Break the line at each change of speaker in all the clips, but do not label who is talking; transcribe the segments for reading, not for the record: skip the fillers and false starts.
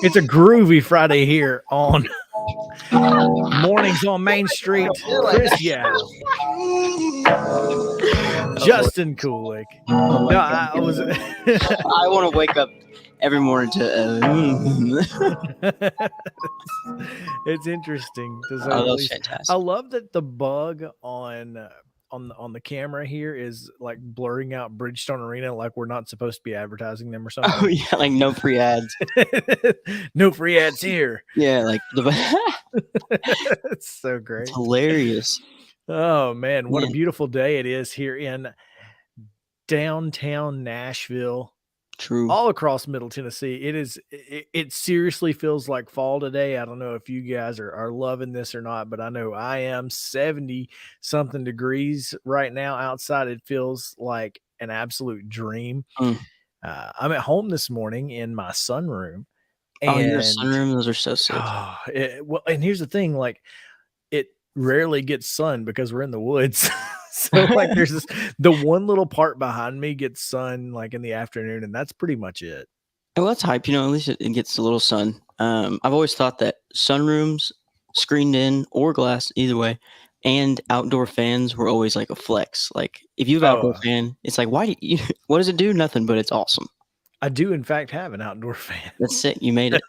It's a groovy Friday here on Mornings on Main Street. Chris Yao, Justin Kulik.
Oh my
No,
God.
I was.
I want to wake up every morning to.
It's interesting to say
Oh,
the
that was
least. I
fantastic.
love that the bug on the camera here is like blurring out Bridgestone Arena, like we're not supposed to be advertising them or
Oh
something.
yeah, like no free ads.
No free ads here.
Yeah, like
It's so great.
it's hilarious.
Oh man, what a
Man.
beautiful day it is here in downtown Nashville,
True.
all across Middle Tennessee. It seriously feels like fall today. I don't know if you guys are loving this or not, but I know I am. 70 something degrees right now outside. It feels like an absolute dream.
Mm.
I'm at home this morning in my sunroom.
Oh, your
And
sunroom, those are so sick.
well, and here's the thing, like it rarely gets sun because we're in the woods. So like there's the one little part behind me gets sun like in the afternoon, and that's pretty much it.
Well, that's hype. At least it gets a little sun. I've always thought that sunrooms, screened in or glass, either way, and outdoor fans were always like a flex. Like if you have an outdoor fan, it's like, why do you? What does it do? Nothing, but it's awesome.
I do, in fact, have an outdoor fan.
That's it. You made it.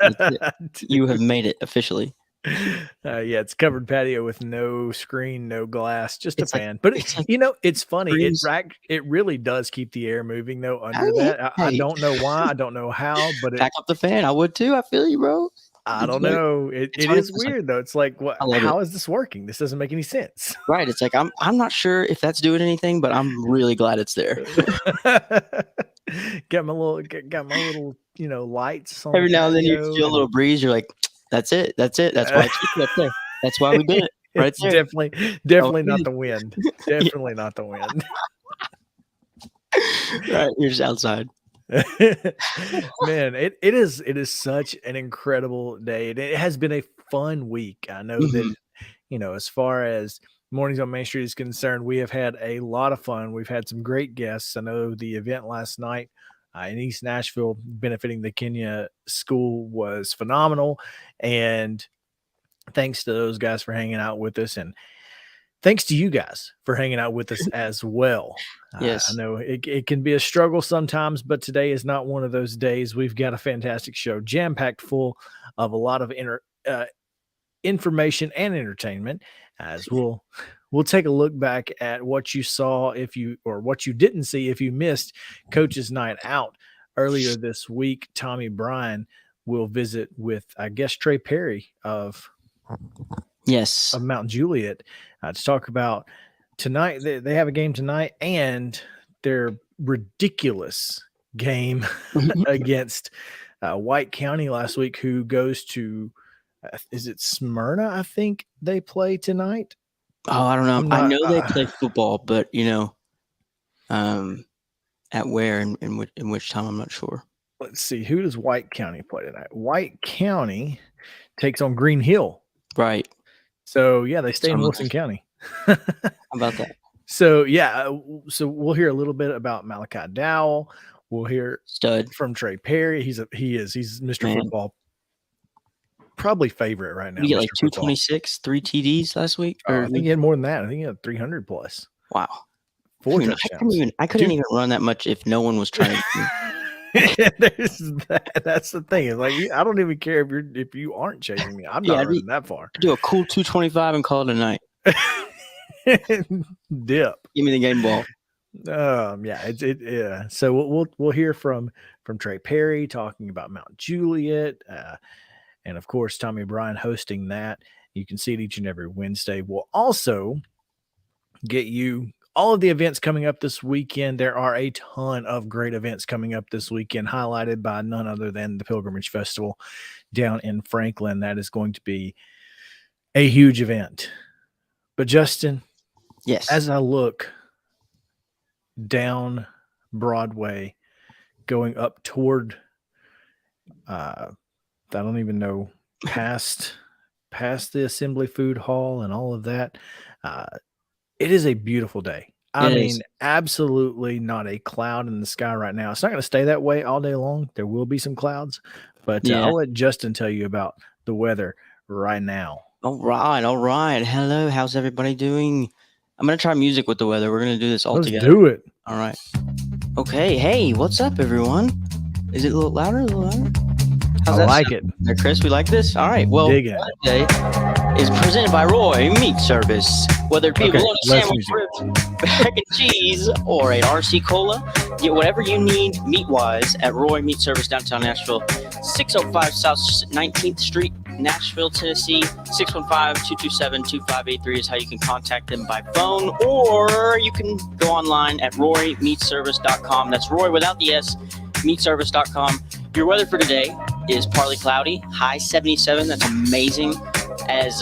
You have made it officially.
Yeah, it's covered patio with no screen, no glass, just
It's
a
like-
fan. But
it's like
it's funny.
breeze.
It really does keep the air moving though under
Oh, yeah.
that. I don't know why. I don't know how, but
Back up the fan. I would too. I feel you, bro.
I
It's
don't
like-
know. It
funny,
is
it's like-
weird though. It's like, what?
I love
How is this working? This doesn't make any sense.
Right. It's like I'm not sure if that's doing anything, but I'm really glad it's there.
got my little lights on
Every
the
now and then you
patio
feel a little breeze. You're like, that's it. That's it. That's why I keep it up there. That's why we did it. Right
It's
there.
definitely not the wind. Definitely not the wind.
Right. You're just outside.
Man, it is such an incredible day. It has been a fun week. I know that as far as Mornings on Main Street is concerned, we have had a lot of fun. We've had some great guests. I know the event last night in East Nashville benefiting the Kenya school was phenomenal, and thanks to those guys for hanging out with us, and thanks to you guys for hanging out with us as well.
Yes.
I know it can be a struggle sometimes, but today is not one of those days. We've got a fantastic show, jam-packed full of a lot of information and entertainment, as we'll take a look back at what you saw or what you didn't see if you missed Coach's Night Out earlier this week. Tommy Bryan will visit with, I guess, Trey Perry of Mount Juliet to talk about tonight. They have a game tonight and their ridiculous game against White County last week, who goes to is it Smyrna? I think they play tonight.
Oh, I don't know. I know they play football, but at where and in which time, I'm not sure.
Let's see. Who does White County play tonight? White County takes on Green Hill.
Right.
So yeah, they stay in Wilson County.
How about that?
So yeah, so we'll hear a little bit about Malachi Dowell. We'll hear
Stud
from Trey Perry. He's Mr. Football, probably favorite right now.
You get like 226, 3 TDs last week.
I think he had more than that. I think he had 300 plus.
Wow,
4 touchdowns.
I couldn't even run that much if no one was trying to.
That's the thing. It's like, I don't even care if you aren't chasing me. I'm not running that far.
Do a cool 225 and call it a night.
Dip.
Give me the game ball.
Yeah. So we'll hear from Trey Perry talking about Mount Juliet, and of course Tommy Bryan hosting that. You can see it each and every Wednesday. We'll also get you all of the events coming up this weekend. There are a ton of great events coming up this weekend, highlighted by none other than the Pilgrimage Festival down in Franklin. That is going to be a huge event. But Justin,
yes,
as I look down Broadway, going up toward, I don't even know, past the Assembly Food Hall and all of that, it is a beautiful day. I mean, absolutely not a cloud in the sky right now. It's not going to stay that way all day long. There will be some clouds, But
Yeah.
I'll let Justin tell you about the weather right now.
All right. All right. Hello. How's everybody doing? I'm gonna try music with the weather. We're gonna do this all
Let's
together.
do it.
All right. Okay. Hey, what's up, everyone? Is it a little louder? A little louder?
I
How's that
like
sound?
it.
There, Chris, we like this? All right. Well,
Digging it.
today is presented by Roy Meat Service. Whether it be a
Okay,
bologna
less
sandwich,
music.
ribs, mac and cheese, or a RC Cola, get whatever you need meat-wise at Roy Meat Service, downtown Nashville, 605 South 19th Street, Nashville, Tennessee. 615-227-2583 is how you can contact them by phone, or you can go online at roymeatservice.com. That's Roy without the S, meatservice.com. Your weather for today is partly cloudy, high 77. That's amazing. As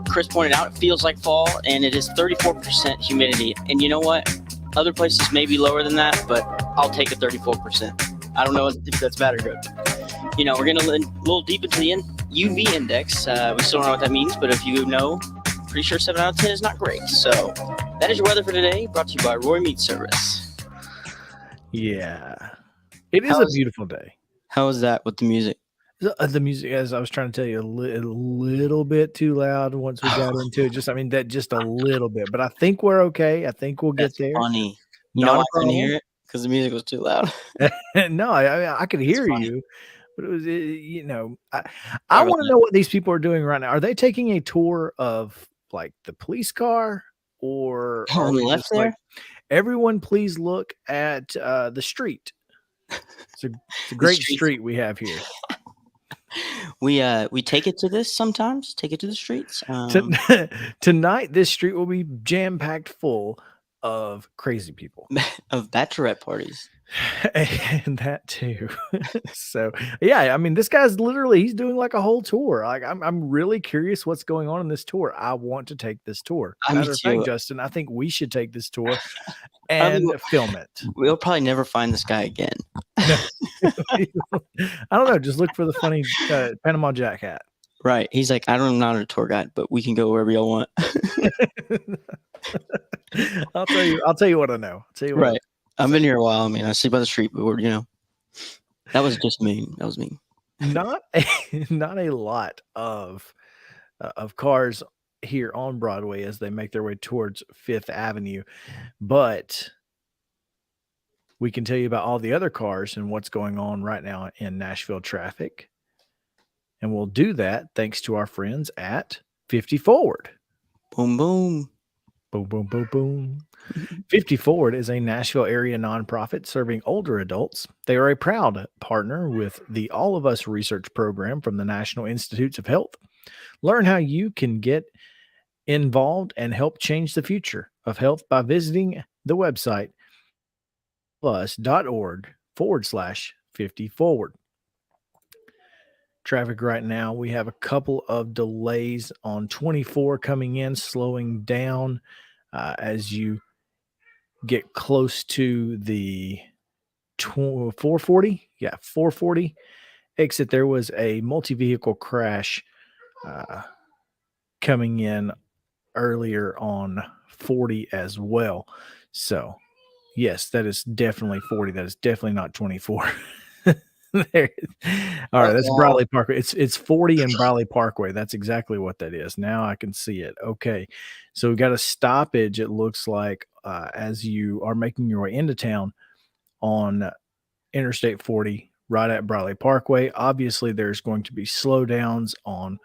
Chris pointed out, it feels like fall, and it is 34% humidity. And you know what? Other places may be lower than that, but I'll take a 34%. I don't know if that's bad or good. You know, we're getting a little deep into the UV index. We still don't know what that means, but if you know, pretty sure 7 out of 10 is not great. So that is your weather for today, brought to you by Roy Meat Service.
Yeah. It is a beautiful day.
How is that with the music?
The music, as I was trying to tell you, a little bit too loud once we got into it. Just a little bit. But I think we're okay. I think we'll get there.
Funny. You
Not
know
a
why I couldn't
problem.
hear it? Because the music was too loud.
No, I could hear
funny.
you, but it was, I want to know what these people are doing right now. Are they taking a tour of like the police car, or are
On the
we
left
just
there?
like, everyone please look at the street? It's a great street we have here.
We take it to this sometimes. Take it to the streets.
Tonight, this street will be jam-packed full of crazy people.
Of bachelorette parties.
And that too. So yeah, I mean, this guy's he's doing like a whole tour. Like I'm really curious what's going on in this tour. I want to take this tour. Matter of fact, Justin, I think we should take this tour and film it.
We'll probably never find this guy again.
No. I don't know. Just look for the funny Panama Jack hat.
Right. He's like, I'm not a tour guide, but we can go wherever y'all want.
I'll tell you what I know.
Right. I've been here a while. I mean, I sleep by the street, but that was just mean. That was mean.
Not a lot of cars here on Broadway as they make their way towards Fifth Avenue, but we can tell you about all the other cars and what's going on right now in Nashville traffic. And we'll do that thanks to our friends at 50 Forward.
Boom, boom.
Boom, boom, boom, boom. 50 Forward is a Nashville area nonprofit serving older adults. They are a proud partner with the All of Us research program from the National Institutes of Health. Learn how you can get involved and help change the future of health by visiting the website plus.org/50forward. Traffic right now, we have a couple of delays on 24 coming in, slowing down as you get close to the 440. Yeah, 440 exit. There was a multi-vehicle crash coming in earlier on 40 as well. So, yes, that is definitely 40. That is definitely not 24. There. All right, that's Briley Parkway. It's 40 and Briley Parkway. That's exactly what that is. Now I can see it. Okay, so we got a stoppage. It looks like as you are making your way into town on Interstate 40, right at Briley Parkway. Obviously, there's going to be slowdowns on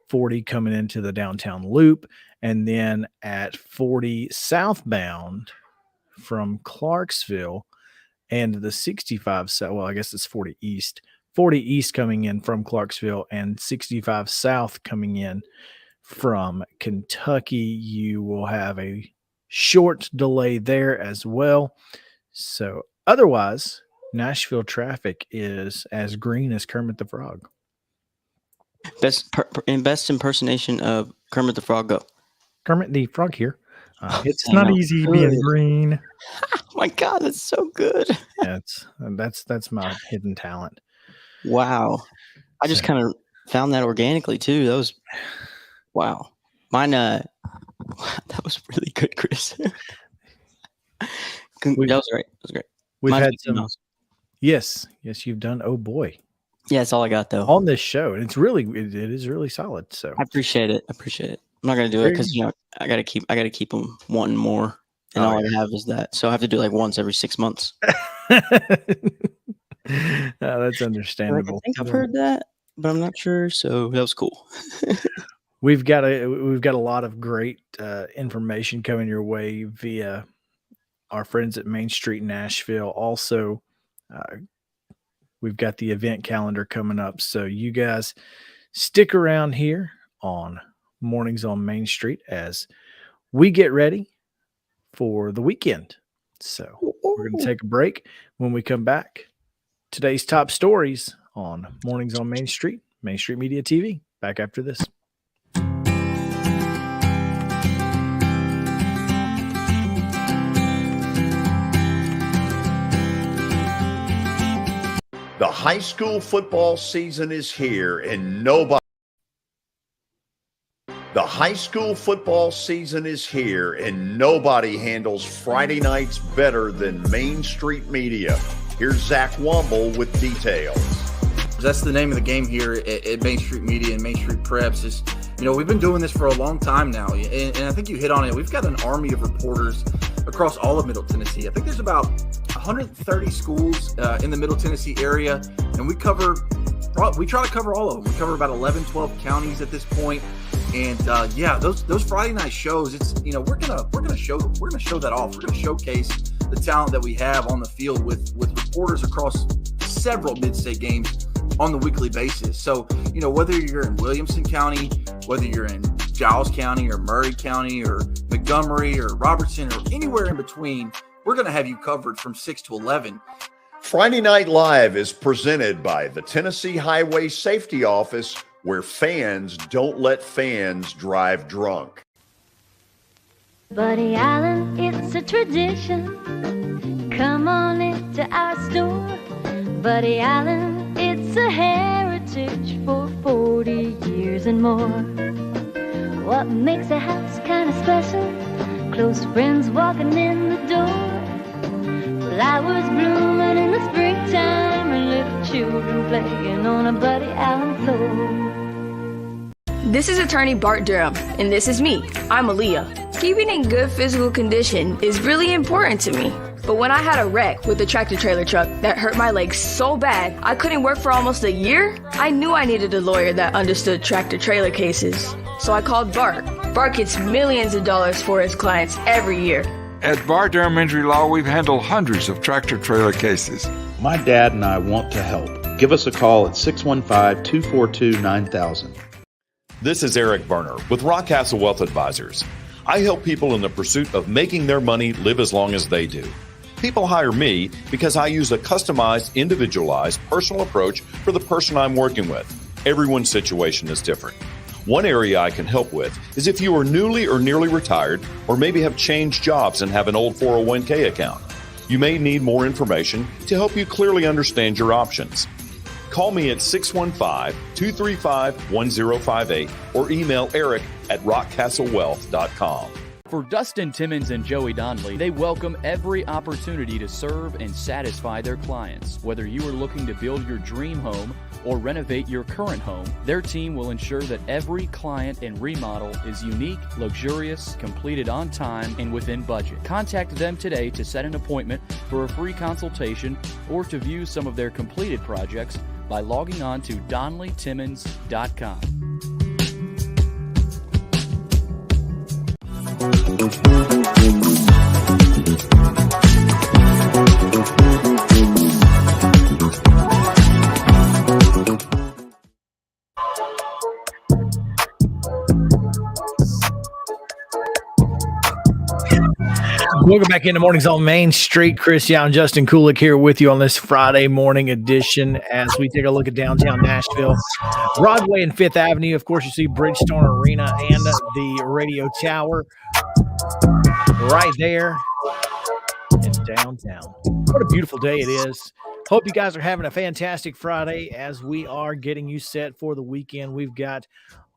40 coming into the downtown loop, and then at 40 southbound from Clarksville. And the 65 south, well, I guess it's 40 east coming in from Clarksville, and 65 south coming in from Kentucky. You will have a short delay there as well. So otherwise, Nashville traffic is as green as Kermit the Frog.
Best impersonation of Kermit the Frog, go.
Kermit the Frog here. It's not easy being green.
Oh my God, that's so good.
That's my hidden talent.
Wow. I just kind of found that organically too. That was wow. Mine that was really good, Chris. That was great. That was great.
We've had some. Yes, you've done. Oh boy.
Yeah, that's all I got though.
on this show, and it is really solid. So
I appreciate it. I'm not gonna do it because I gotta keep them wanting more, and all I have is that. So I have to do like once every 6 months.
That's understandable.
I think I've heard that, but I'm not sure. So that was cool.
We've got a lot of great information coming your way via our friends at Main Street Nashville. Also, we've got the event calendar coming up, so you guys stick around here on Mornings on Main Street as we get ready for the weekend. So we're going to take a break. When we come back, today's top stories on Mornings on Main Street Media TV. Back after this.
The high school football season is here, and nobody handles Friday nights better than Main Street Media. Here's Zach Womble with details.
That's the name of the game here at Main Street Media and Main Street Preps. Is, we've been doing this for a long time now, and I think you hit on it. We've got an army of reporters across all of Middle Tennessee. I think there's about 130 schools in the Middle Tennessee area, and we try to cover all of them. We cover about 11, 12 counties at this point. And those Friday night shows, it's we're gonna show that off. We're gonna showcase the talent that we have on the field with reporters across several mid-state games on the weekly basis. So, whether you're in Williamson County, whether you're in Giles County or Murray County or Montgomery or Robertson or anywhere in between, we're going to have you covered from 6 to 11.
Friday Night Live is presented by the Tennessee Highway Safety Office, where fans don't let fans drive drunk.
Buddy Allen, it's a tradition. Come on into our store. Buddy Allen, it's a heritage for 40 years and more. What makes a house kind of special? Close friends walking in the door. Flowers blooming in the springtime and little children playing on a Buddy Allen floor.
This is attorney Bart Durham, and this is me. I'm Aaliyah. Keeping in good physical condition is really important to me. But when I had a wreck with a tractor-trailer truck that hurt my legs so bad I couldn't work for almost a year, I knew I needed a lawyer that understood tractor-trailer cases. So I called Bart. Bart gets millions of dollars for his clients every year.
At Bart Durham Injury Law, we've handled hundreds of tractor-trailer cases.
My dad and I want to help. Give us a call at 615-242-9000.
This is Eric Berner with Rockcastle Wealth Advisors. I help people in the pursuit of making their money live as long as they do. People hire me because I use a customized, individualized, personal approach for the person I'm working with. Everyone's situation is different. One area I can help with is if you are newly or nearly retired, or maybe have changed jobs and have an old 401k account. You may need more information to help you clearly understand your options. Call me at 615-235-1058 or email Eric at rockcastlewealth.com.
For Dustin Timmons and Joey Donnelly, they welcome every opportunity to serve and satisfy their clients. Whether you are looking to build your dream home or renovate your current home, their team will ensure that every client and remodel is unique, luxurious, completed on time, and within budget. Contact them today to set an appointment for a free consultation or to view some of their completed projects by logging on to DonnellyTimmons.com.
Welcome back into Mornings on Main Street. Chris Young, Justin Kulik here with you on this Friday morning edition as we take a look at downtown Nashville. Broadway and Fifth Avenue. Of course, you see Bridgestone Arena and the radio tower right there in downtown. What a beautiful day it is. Hope you guys are having a fantastic Friday as we are getting you set for the weekend. We've got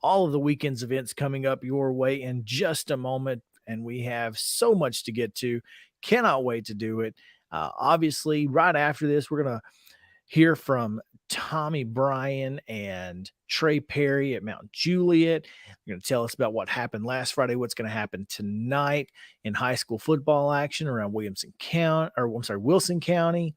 all of the weekend's events coming up your way in just a moment, and we have so much to get to. Cannot wait to do it. Obviously, right after this, we're going to hear from Tommy Bryan and Trey Perry at Mount Juliet. They're going to tell us about what happened last Friday, what's going to happen tonight in high school football action around Wilson County.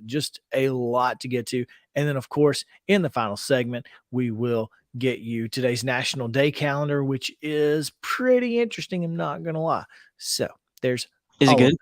Just a lot to get to. And then, of course, in the final segment, we will get you today's National Day calendar, which is pretty interesting. I'm not going to lie. So there's.
Is it good?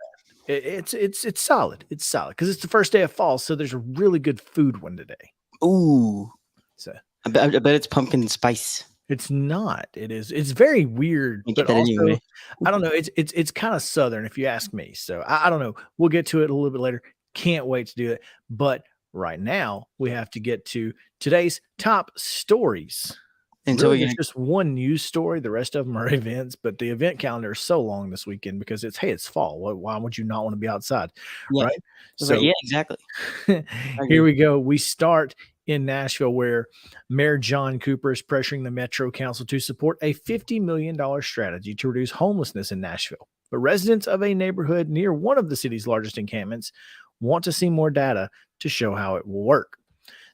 It's solid. It's solid because it's the first day of fall. So there's a really good food one today.
Ooh.
So
I bet it's pumpkin spice.
It's not. It is. It's very weird, but also
anyway.
I don't know. It's kind of Southern, if you ask me. So I don't know. We'll get to it a little bit later. Can't wait to do it. But right now we have to get to today's top stories. And really, there's just one news story. The rest of them are events, but the event calendar is so long this weekend because it's fall. Why would you not want to be outside?
Yeah.
Right.
So yeah, exactly.
Here we go. We start in Nashville, where Mayor John Cooper is pressuring the Metro Council to support a $50 million strategy to reduce homelessness in Nashville. But residents of a neighborhood near one of the city's largest encampments want to see more data to show how it will work.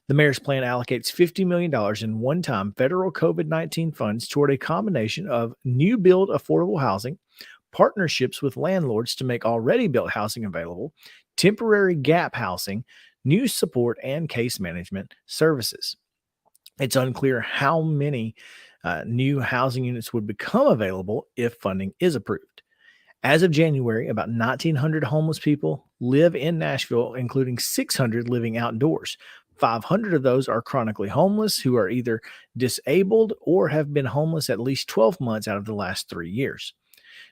The mayor's plan allocates $50 million in one-time federal COVID-19 funds toward a combination of new build affordable housing, partnerships with landlords to make already built housing available, temporary gap housing, new support, and case management services. It's unclear how many new housing units would become available if funding is approved. As of January, about 1,900 homeless people live in Nashville, including 600 living outdoors. 500 of those are chronically homeless who are either disabled or have been homeless at least 12 months out of the last 3 years.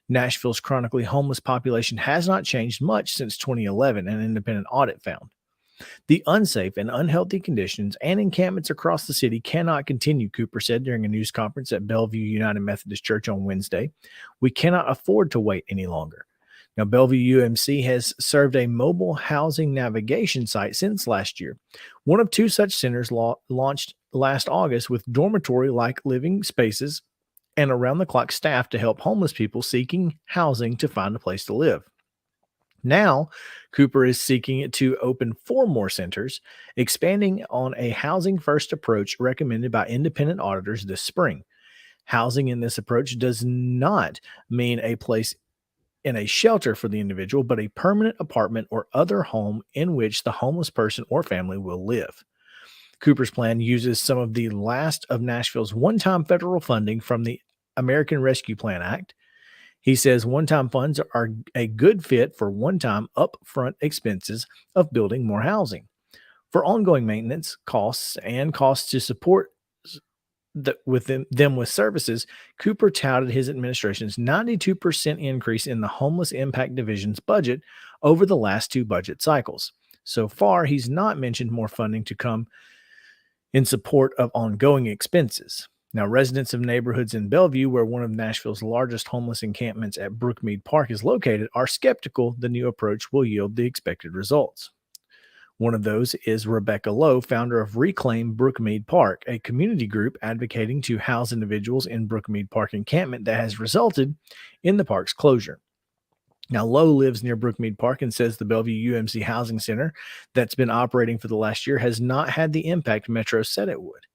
Nashville's chronically homeless population has not changed much since 2011, an independent audit found. The unsafe and unhealthy conditions and encampments across the city cannot continue, Cooper said during a news conference at Bellevue United Methodist Church on Wednesday. We cannot afford to wait any longer. Now, Bellevue UMC has served a mobile housing navigation site since last year. One of two such centers launched last August with dormitory-like living spaces and around-the-clock staff to help homeless people seeking housing to find a place to live. Now, Cooper is seeking it to open 4 more centers, expanding on a housing-first approach recommended by independent auditors this spring. Housing in this approach does not mean a place in a shelter for the individual, but a permanent apartment or other home in which the homeless person or family will live. Cooper's plan uses some of the last of Nashville's one-time federal funding from the American Rescue Plan Act. He says one-time funds are a good fit for one-time upfront expenses of building more housing. For ongoing maintenance costs and costs to support with services, Cooper touted his administration's 92% increase in the Homeless Impact Division's budget over the last 2 budget cycles. So far, he's not mentioned more funding to come in support of ongoing expenses. Now, residents of neighborhoods in Bellevue, where one of Nashville's largest homeless encampments at Brookmead Park is located, are skeptical the new approach will yield the expected results. One of those is Rebecca Lowe, founder of Reclaim Brookmead Park, a community group advocating to house individuals in Brookmead Park encampment that has resulted in the park's closure. Now, Lowe lives near Brookmead Park and says the Bellevue UMC Housing Center that's been operating for the last year has not had the impact Metro said it would.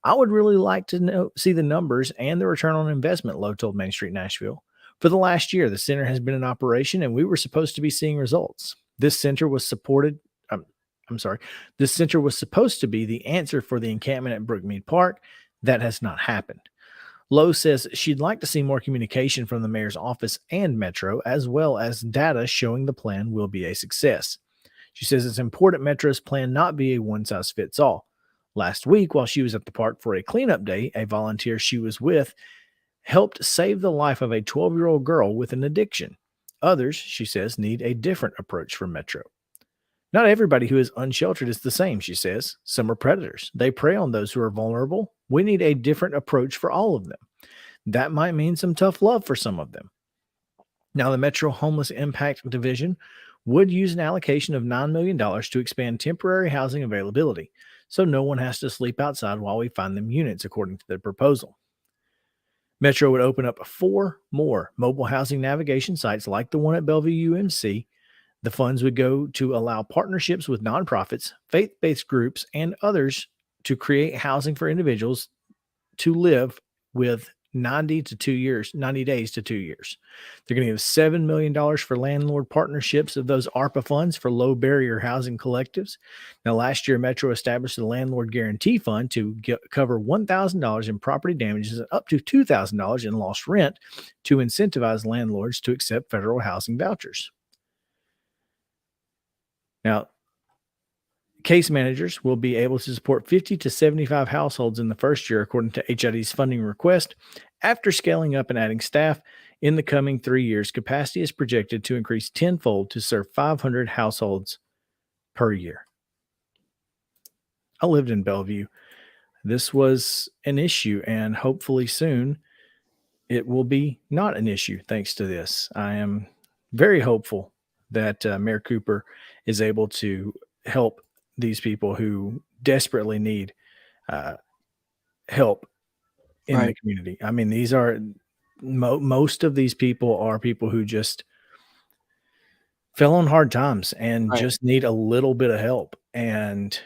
I would really like to see the numbers and the return on investment, Lowe told Main Street Nashville. For the last year, the center has been in operation and we were supposed to be seeing results. This center was supposed to be the answer for the encampment at Brookmead Park. That has not happened. Lowe says she'd like to see more communication from the mayor's office and Metro, as well as data showing the plan will be a success. She says it's important Metro's plan not be a one-size-fits-all. Last week, while she was at the park for a cleanup day, a volunteer she was with helped save the life of a 12-year-old girl with an addiction. Others, she says, need a different approach from Metro. Not everybody who is unsheltered is the same, she says. Some are predators. They prey on those who are vulnerable. We need a different approach for all of them. That might mean some tough love for some of them. Now, the Metro Homeless Impact Division would use an allocation of $9 million to expand temporary housing availability, so no one has to sleep outside while we find them units, according to the proposal. Metro would open up 4 more mobile housing navigation sites like the one at Bellevue UMC. The funds would go to allow partnerships with nonprofits, faith-based groups, and others to create housing for individuals to live with 90 days to 2 years. They're going to give $7 million for landlord partnerships of those ARPA funds for low barrier housing collectives. Now, last year, Metro established the Landlord Guarantee Fund to cover $1,000 in property damages and up to $2,000 in lost rent to incentivize landlords to accept federal housing vouchers. Now, case managers will be able to support 50 to 75 households in the first year, according to HID's funding request. After scaling up and adding staff in the coming 3 years, capacity is projected to increase tenfold to serve 500 households per year. I lived in Bellevue. This was an issue, and hopefully soon it will be not an issue thanks to this. I am very hopeful that Mayor Cooper is able to help these people who desperately need help in the community. I mean, these are most of these people are people who just fell on hard times and just need a little bit of help. And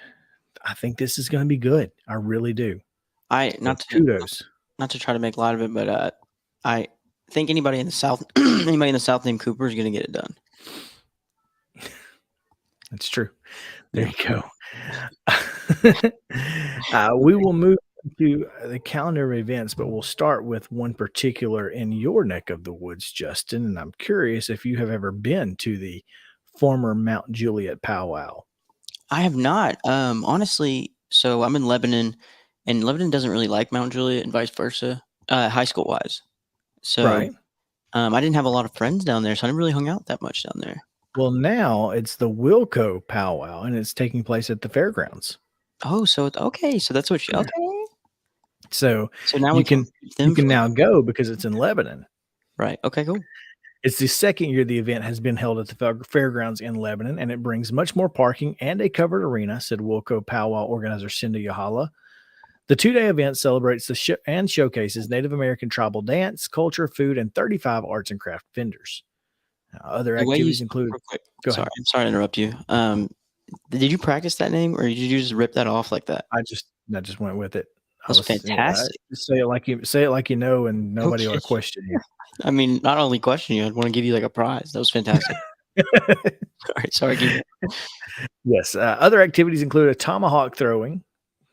I think this is going to be good. I really do.
Kudos. Not to try to make light of it, but I think anybody in the South named Cooper is going to get it done.
That's true. There you go. We will move to the calendar of events, but we'll start with one particular in your neck of the woods, Justin. And I'm curious if you have ever been to the former Mount Juliet powwow.
I have not. Honestly, so I'm in Lebanon, and Lebanon doesn't really like Mount Juliet and vice versa, high school wise. So I didn't have a lot of friends down there, so I never really hung out that much down there.
Well, now it's the Wilco powwow, and it's taking place at the fairgrounds.
Oh, so okay. So that's what you okay.
So
now
you can now go because it's in Lebanon.
Right. Okay, cool.
It's the second year the event has been held at the fairgrounds in Lebanon, and it brings much more parking and a covered arena, said Wilco powwow organizer Cindy Yahala. The 2-day event celebrates and showcases Native American tribal dance, culture, food, and 35 arts and craft vendors. Other activities include.
Go ahead. I'm sorry to interrupt you. Did you practice that name, or did you just rip that off like that?
I just went with it.
That's fantastic.
Say it like you know, and nobody will question you.
I mean, not only question you, I'd want to give you like a prize. That was fantastic. All right, sorry.
Yes. Other activities include a tomahawk throwing.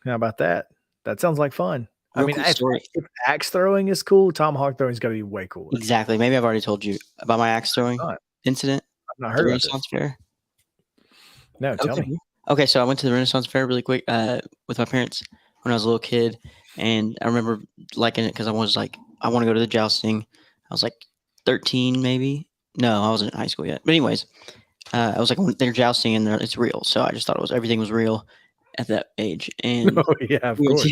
How about that? That sounds like fun. If axe throwing is cool, tomahawk throwing is going to be way cooler.
Exactly. Maybe I've already told you about my axe throwing incident.
I've not heard of
Renaissance Fair.
No, tell me.
Okay, so I went to the Renaissance Fair really quick with my parents when I was a little kid, and I remember liking it because I was like, I want to go to the jousting. I was like 13, maybe. No, I wasn't in high school yet. But anyways, I was like, they're jousting and it's real, so I just thought everything was real at that age. And
of course.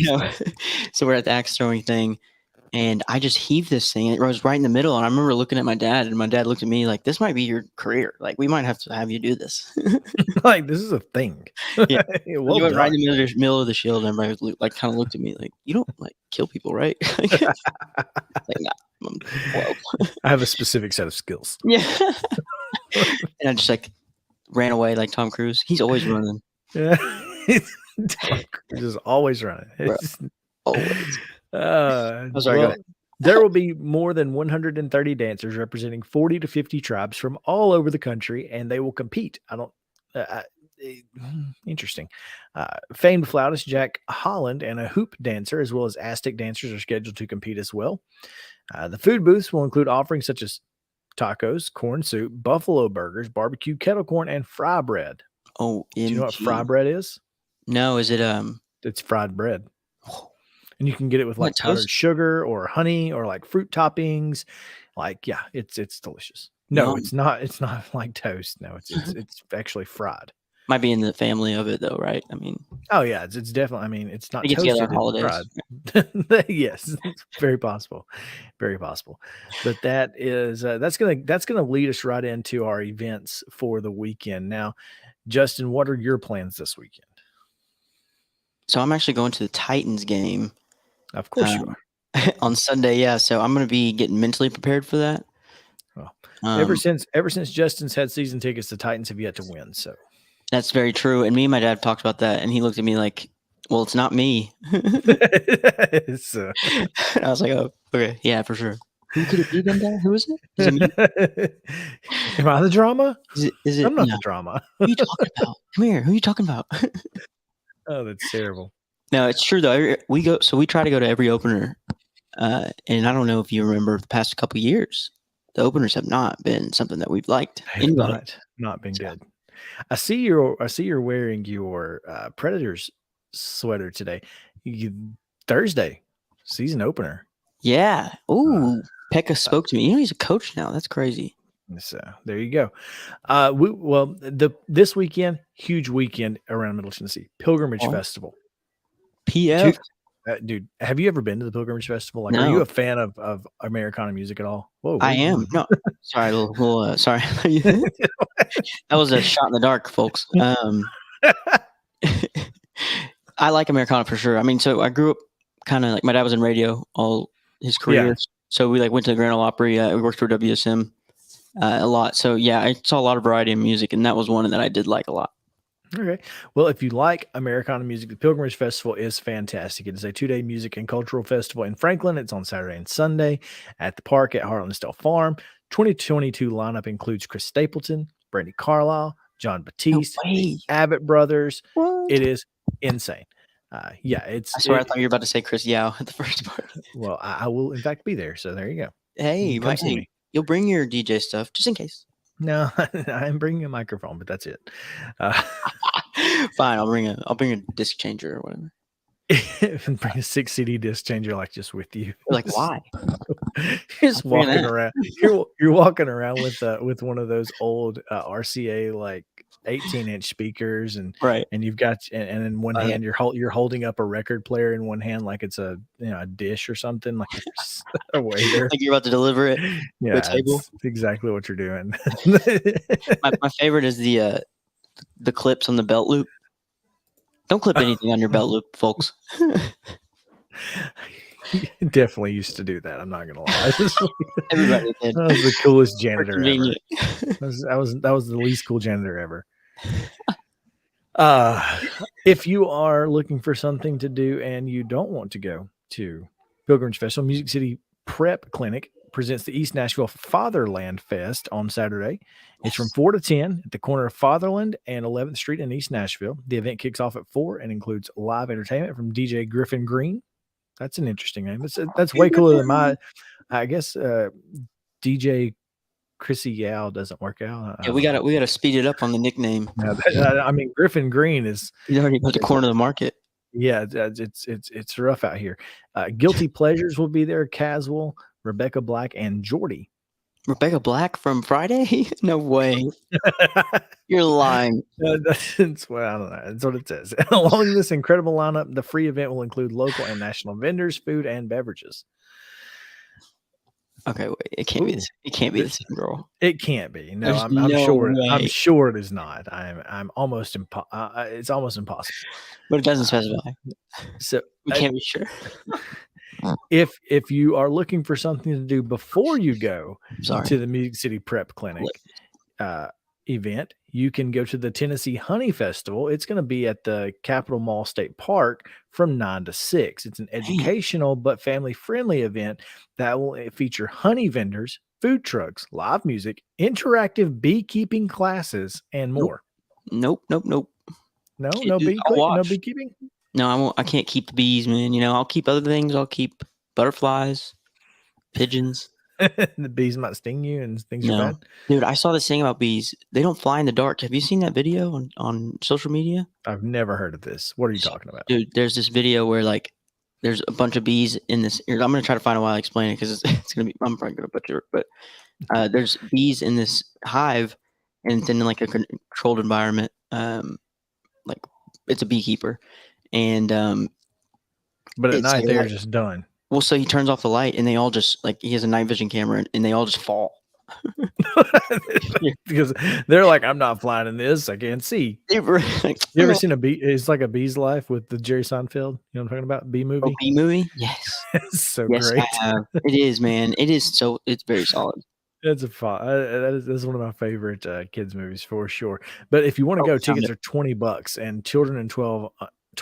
So we're at the axe throwing thing, and I just heaved this thing, and it was right in the middle. And I remember looking at my dad, and my dad looked at me like, "This might be your career. Like, we might have to have you do this."
Like, this is a thing.
Yeah, you went right in the middle of the shield, and everybody like kind of looked at me like, "You don't like kill people, right?" Like, nah, I'm 12.
I have a specific set of skills.
Yeah, and I just like ran away like Tom Cruise. He's always running.
Yeah. Just always running.
Always.
There will be more than 130 dancers representing 40 to 50 tribes from all over the country, and they will compete. Interesting. Famed flautist Jack Holland and a hoop dancer, as well as Aztec dancers, are scheduled to compete as well. The food booths will include offerings such as tacos, corn soup, buffalo burgers, barbecue kettle corn, and fry bread.
Oh,
do you know what fry bread is?
No, is it
It's fried bread, and you can get it with like powdered sugar or honey or like fruit toppings. Like, yeah, it's delicious. No, it's not. It's not like toast. No, it's actually fried.
Might be in the family of it though, right? I mean,
oh yeah, it's definitely. I mean, it's not
toasted. Together on holidays.
Fried. Yes, it's very possible, very possible. But that's gonna lead us right into our events for the weekend. Now, Justin, what are your plans this weekend?
So I'm actually going to the Titans game.
Of course you are.
On Sunday, yeah. So I'm going to be getting mentally prepared for that.
Well, ever since Justin's had season tickets, the Titans have yet to win. So
that's very true. And me and my dad talked about that, and he looked at me like, "Well, it's not me."
So,
I was like, "Oh, okay, yeah, for sure." Who could it be, then, Dad? Who is it? Is it me?
Am I the drama?
Is it?
I'm not
No.
the drama.
Who are you talking about? Come here. Who are you talking about?
Oh, that's terrible.
No, it's true though. We try to go to every opener, and I don't know if you remember the past couple years, the openers have not been something that we've liked.
Not been good. I see you're wearing your Predators sweater today. Thursday season opener.
Yeah. Ooh, Pekka spoke to me. You know, he's a coach now. That's crazy.
So there you go. This weekend, huge weekend around Middle Tennessee, Pilgrimage Festival.
PF.
Dude, have you ever been to the Pilgrimage Festival? Like,
No.
Are you a fan of Americana music at all? Whoa,
I am. No, sorry, sorry. That was a shot in the dark, folks. I like Americana for sure. I mean, so I grew up kind of like my dad was in radio all his career. Yeah. So we went to the Grand Ole Opry. We worked for WSM a lot. So yeah, I saw a lot of variety in music, and that was one that I did like a lot.
Okay. Well, if you like Americana music, the Pilgrimage Festival is fantastic. It is a 2-day music and cultural festival in Franklin. It's on Saturday and Sunday at the park at Harlan-Stell Farm. 2022 lineup includes Chris Stapleton, Brandy Carlisle, John Batiste, the Abbott Brothers. What? It is insane. I swear
I thought you were about to say Chris Yao at the first part.
Well, I will in fact be there. So there you go.
Hey, you'll bring your DJ stuff just in case.
No, I'm bringing a microphone, but that's it.
Fine, I'll bring a disc changer or whatever.
Bring a 6 CD disc changer, like just with you.
Like, why?
You're just walking around. You're walking around with one of those old RCA like 18-inch speakers, and you've got and in one hand you're holding up a record player in one hand like it's a dish or something, like a waiter.
Like you're about to deliver it.
Yeah, to a table. That's exactly what you're doing.
my favorite is the clips on the belt loop. Don't clip anything on your belt loop, folks.
Definitely used to do that. I'm not gonna lie.
Everybody did.
That was the coolest janitor ever. That was the least cool janitor ever. If you are looking for something to do and you don't want to go to Pilgrimage Festival, Music City Prep Clinic presents the East Nashville Fatherland Fest on Saturday. It's from 4 to 10 at the corner of Fatherland and 11th Street in East Nashville. The event kicks off at 4 and includes live entertainment from DJ Griffin Green. That's an interesting name. That's way cooler than I guess DJ Chrissy Yao doesn't work out.
Yeah, we gotta speed it up on the nickname.
I mean, Griffin Green is
he's already put the corner of the market.
Yeah, it's rough out here. Guilty Pleasures will be there. Caswell, Rebecca Black, and Jordy.
Rebecca Black from Friday? No way. You're lying.
That's well, I don't know. That's what it says. Along this incredible lineup, the free event will include local and national vendors, food, and beverages.
Okay, wait. It can't be this. It can't be the same girl.
It can't be. No, I'm sure. I'm sure it is not. I'm almost it's almost impossible.
But it doesn't specify.
So
we can't be sure.
If you are looking for something to do before you go to the Music City Prep Clinic event, you can go to the Tennessee Honey Festival. It's going to be at the Capitol Mall State Park from 9 to 6. It's an educational but family-friendly event that will feature honey vendors, food trucks, live music, interactive beekeeping classes, and more.
Nope.
No beekeeping?
No, I won't. I can't keep the bees, man. I'll keep other things. I'll keep butterflies, pigeons.
The bees might sting you and things are bad.
Dude, I saw this thing about bees. They don't fly in the dark. Have you seen that video on social media?
I've never heard of this. What are you talking about?
Dude, there's this video where there's a bunch of bees in this. I'm going to try to find a while to explain it because it's going to be, I'm probably going to butcher it. But there's bees in this hive and it's in like a controlled environment. Like it's a beekeeper. And
but at night they're just done.
Well, so he turns off the light and they all just he has a night vision camera and they all just fall.
Because they're like, I'm not flying in this. I can't see. You ever seen a bee? It's like A Bee's Life with the Jerry Seinfeld. You know what I'm talking about? Bee movie.
Bee movie? Yes.
It's so
yes,
great.
I have. It is, man. It is it's very solid.
It's a fun. That's one of my favorite kids movies for sure. But if you want to
Oh,
go,
found
tickets
it.
are $20, and children in 12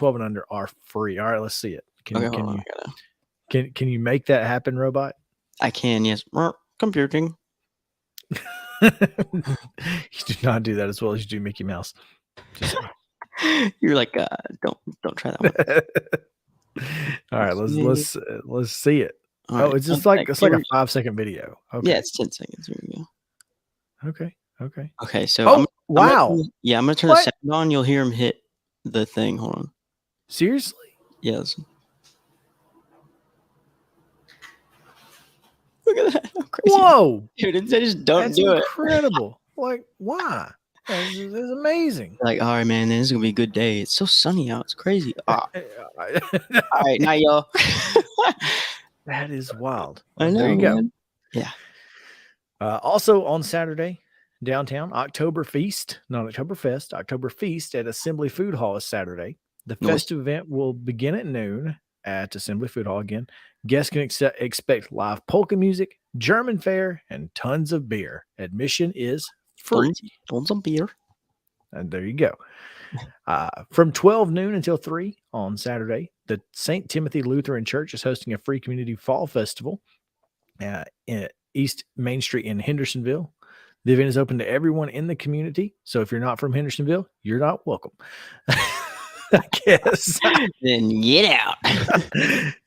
and under are free. All right, let's see it.
Okay, hold on. I
Can you make that happen, robot?
can, yes. Computing.
You do not do that as well as you do Mickey Mouse. Just saying.
You're like, don't try that one.
All right, let's see it.
All
Oh,
right.
it's just like a 5-second video. Okay.
Yeah, it's 10 seconds. Here we go.
Okay.
Okay, so
Oh, wow.
I'm gonna turn
What?
the sound on. You'll hear him hit the thing. Hold on.
Seriously?
Yeah, listen. Look at that. How crazy.
Whoa.
Dude, I just don't
That's
do
incredible. Like, why? That's amazing.
it. Like, all right, man, this is gonna be a good day. It's so sunny out. It's crazy. All right, night, y'all.
That is wild.
I know.
There you go.
Man. Yeah.
Also on Saturday, downtown, October Feast, not Oktoberfest, October Feast at Assembly Food Hall is Saturday. The
Nice.
festive event will begin at noon at Assembly Food Hall again. Guests can expect live polka music, German fare, and tons of beer. Admission is free.
Tons of beer.
And there you go. From 12 noon until 3 on Saturday, the St. Timothy Lutheran Church is hosting a free community fall festival in East Main Street in Hendersonville. The event is open to everyone in the community. So if you're not from Hendersonville, you're not welcome. I guess.
Then get out.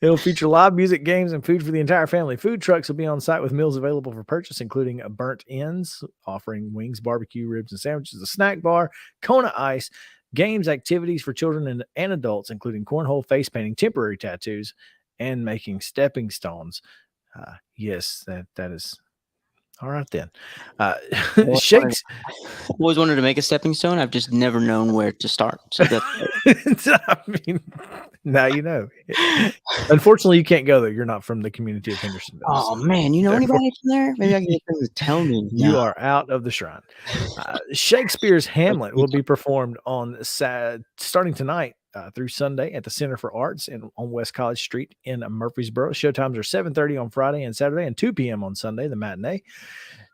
It'll feature live music, games, and food for the entire family. Food trucks will be on site with meals available for purchase, including a burnt ends, offering wings, barbecue, ribs, and sandwiches, a snack bar, Kona ice, games, activities for children and adults, including cornhole, face painting, temporary tattoos, and making stepping stones. Yes, that is. All right then. Shakes.
I've always wanted to make a stepping stone. I've just never known where to start. So that's
I mean, now you know. Unfortunately, you can't go there. You're not from the community of Hendersonville.
Oh man, you know anybody from there? Maybe I can get them to tell me.
You are out of the shrine. Shakespeare's Hamlet will be performed on starting tonight through Sunday at the Center for Arts on West College Street in Murfreesboro. Showtimes are 7:30 on Friday and Saturday and 2 p.m. on Sunday, the matinee.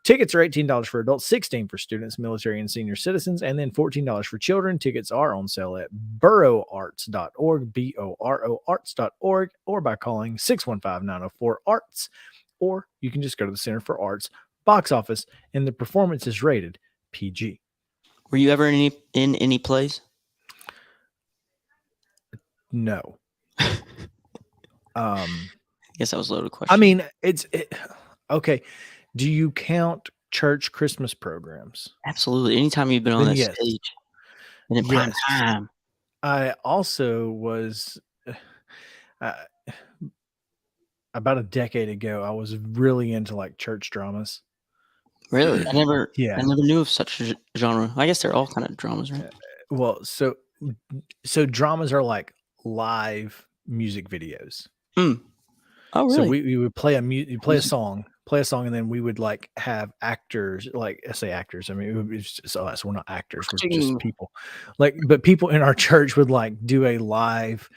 Tickets are $18 for adults, $16 for students, military, and senior citizens, and then $14 for children. Tickets are on sale at boroarts.org, BORO-arts.org, or by calling 615-904-ARTS, or you can just go to the Center for Arts box office, and the performance is rated PG.
Were you ever in any plays?
No.
I guess that was a loaded question.
I mean, okay. Do you count church Christmas programs?
Absolutely. Anytime you've been on that stage and in prime time.
I also was about a decade ago, I was really into like church dramas.
Really? I never knew of such a genre. I guess they're all kind of dramas, right?
Well, so dramas are like live music videos.
Oh, really?
So we would play a song, and then we would like have actors, like I say actors. I mean, it would be just us. We're not actors. We're just people. But people in our church would like do a live,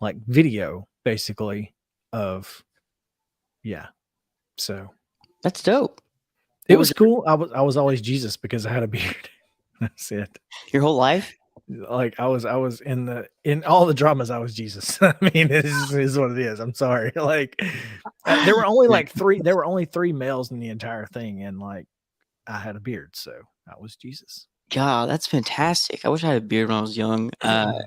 like video, basically of, yeah. So
that's dope.
It was cool. I was always Jesus because I had a beard. That's it.
Your whole life?
Like I was in all the dramas. I was Jesus. I mean, it is what it is. I'm sorry. Like there were only three males in the entire thing, and like I had a beard, so I was Jesus.
God, that's fantastic. I wish I had a beard when I was young. I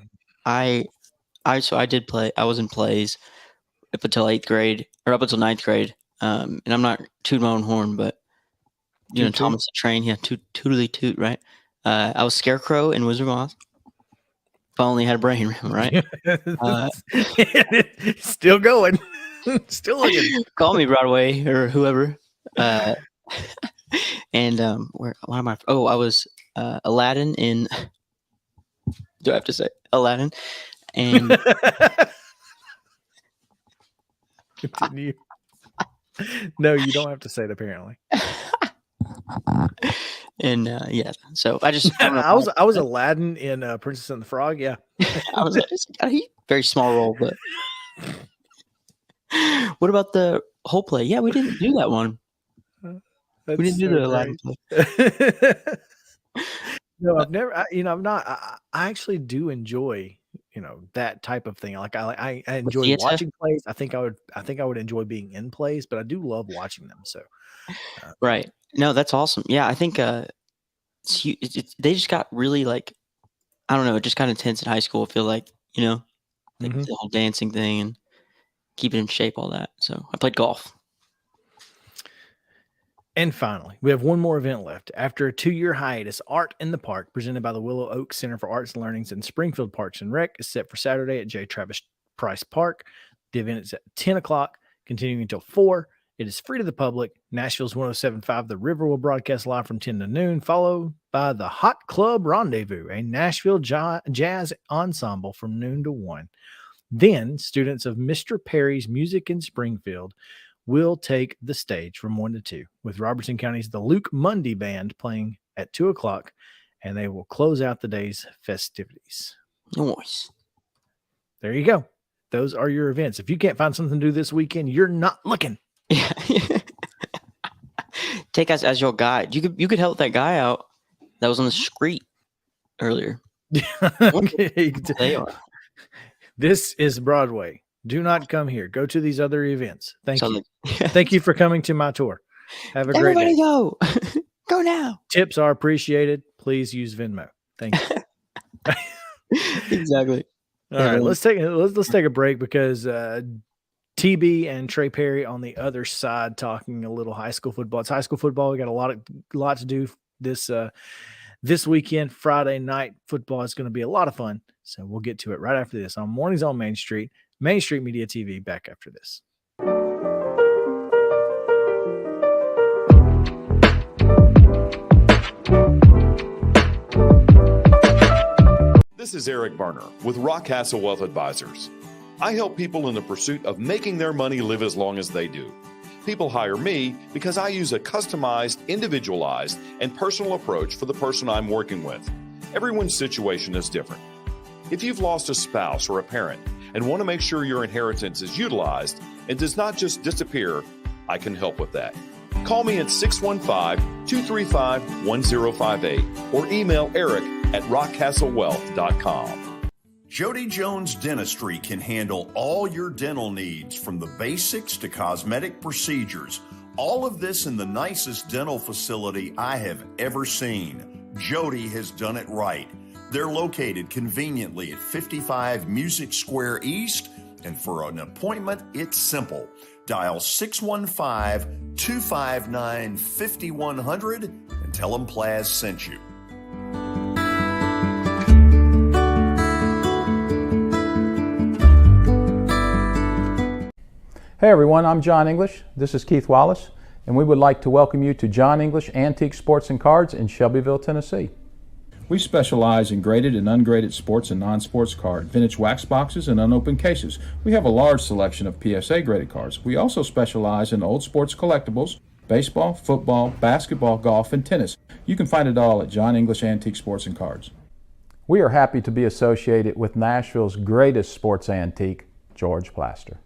did play. I was in plays up until 8th grade or up until 9th grade. And I'm not tooting my own horn, but you know, Thomas the Train, yeah, tootly toot, right? I was Scarecrow in Wizard of Oz. If I only had a brain, right?
Still going. Still looking.
Call me Broadway or whoever. And what am I? Oh, I was Aladdin in. Do I have to say Aladdin? And
continue. No, you don't have to say it. Apparently.
And yeah, so I
was Aladdin in Princess and the Frog. Yeah,
I was a very small role, but what about the whole play? Yeah, we didn't do that one. We didn't do the Aladdin play.
No, I've never. I'm not. I actually do enjoy, that type of thing. Like I
The
enjoy
theater?
watching plays. I think I would enjoy being in plays, but I do love watching them. So,
Right. No, that's awesome. Yeah, I think they just got really like, I don't know, it just got intense in high school. I feel like, like
Mhm.
the whole dancing thing and keeping in shape, all that. So I played golf.
And finally, we have one more event left. After a 2-year hiatus, Art in the Park, presented by the Willow Oak Center for Arts and Learnings in Springfield Parks and Rec, is set for Saturday at J. Travis Price Park. The event is at 10 o'clock, continuing until 4. It is free to the public. Nashville's 107.5 The River will broadcast live from 10 to noon, followed by the Hot Club Rendezvous, a Nashville jazz ensemble from noon to 1. Then, students of Mr. Perry's Music in Springfield will take the stage from 1 to 2, with Robertson County's the Luke Mundy Band playing at 2 o'clock, and they will close out the day's festivities.
Nice.
There you go. Those are your events. If you can't find something to do this weekend, you're not looking.
Yeah. Take us as your guide. You could help that guy out that was on the street earlier. They are.
This is Broadway. Do not come here. Go to these other events. Thank you.
Like,
Thank you for coming to my tour. Have a great day.
Everybody go. Go now.
Tips are appreciated. Please use Venmo. Thank you.
Exactly.
All right, let's take a break because TB and Trey Perry on the other side talking a little high school football. It's high school football. We got a lot to do this weekend. Friday night football is going to be a lot of fun. So we'll get to it right after this on Mornings on Main Street Media TV. Back after this.
This is Eric Berner with Rockcastle Wealth Advisors. I help people in the pursuit of making their money live as long as they do. People hire me because I use a customized, individualized, and personal approach for the person I'm working with. Everyone's situation is different. If you've lost a spouse or a parent and want to make sure your inheritance is utilized and does not just disappear, I can help with that. Call me at 615-235-1058 or email Eric at rockcastlewealth.com.
Jody Jones Dentistry can handle all your dental needs, from the basics to cosmetic procedures. All of this in the nicest dental facility I have ever seen. Jody has done it right. They're located conveniently at 55 Music Square East, and for an appointment, it's simple. Dial 615-259-5100 and tell them Plaz sent you.
Hey everyone, I'm John English. This is Keith Wallace, and we would like to welcome you to John English Antique Sports and Cards in Shelbyville, Tennessee. We specialize in graded and ungraded sports and non-sports cards, vintage wax boxes, and unopened cases. We have a large selection of PSA graded cards. We also specialize in old sports collectibles, baseball, football, basketball, golf, and tennis. You can find it all at John English Antique Sports and Cards. We are happy to be associated with Nashville's greatest sports antique, George Plaster.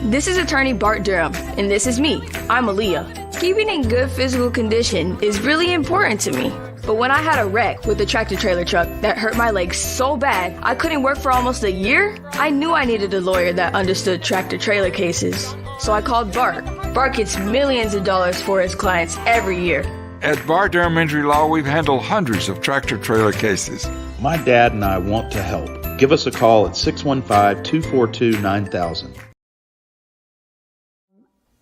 This is attorney Bart Durham, and this is me. I'm Aaliyah. Keeping in good physical condition is really important to me. But when I had a wreck with a tractor trailer truck that hurt my legs so bad I couldn't work for almost a year, I knew I needed a lawyer that understood tractor trailer cases. So I called Bart. Bart gets millions of dollars for his clients every year.
At Bart Durham Injury Law, we've handled hundreds of tractor trailer cases.
My dad and I want to help. Give us a call at 615-242-9000.